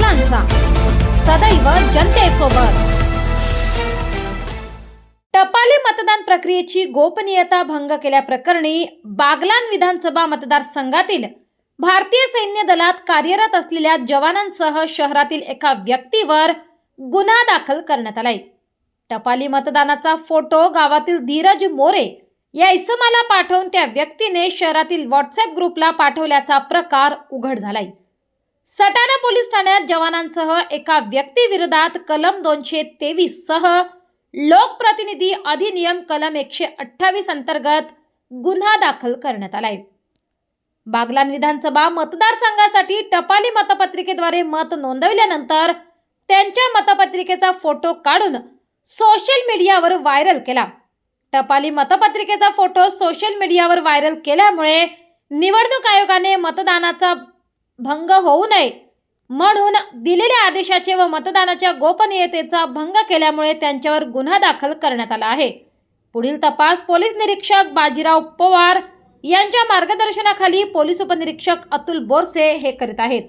बागलांचा, सदैव जनतेसोबत। टपाली मतदान प्रक्रियेची गोपनीयता भंग केल्याप्रकरणी बागलान विधानसभा मतदारसंघातील भारतीय सैन्य दलात कार्यरत असलेल्या जवानांसह शहरातील एका व्यक्तीवर गुन्हा दाखल करण्यात आलाय। टपाली मतदानाचा फोटो गावातील धीरज मोरे या इसमाला पाठवून त्या व्यक्तीने शहरातील व्हॉट्सअप ग्रुपला पाठवल्याचा प्रकार उघड झालाय। सटाणा पोलीस ठाण्यात जवानांसह एका व्यक्तीविरोधात कलम 223 सह लोकप्रतिनिधी अधिनियम कलम 128 अंतर्गत गुन्हा दाखल करण्यात आलाय। बागलान विधानसभा मतदारसंघासाठी टपाली मतपत्रिकेद्वारे मत नोंदवल्यानंतर त्यांच्या मतपत्रिकेचा फोटो काढून सोशल मीडियावर व्हायरल केला। टपाली मतपत्रिकेचा फोटो सोशल मीडियावर व्हायरल केल्यामुळे निवडणूक आयोगाने मतदानाचा भंग होऊ नये म्हणून दिलेल्या आदेशाचे व मतदानाच्या गोपनीयतेचा भंग केल्यामुळे त्यांच्यावर गुन्हा दाखल करण्यात आला आहे। पुढील तपास पोलीस निरीक्षक बाजीराव पवार यांच्या मार्गदर्शनाखाली पोलीस उपनिरीक्षक अतुल बोरसे हे करीत आहेत।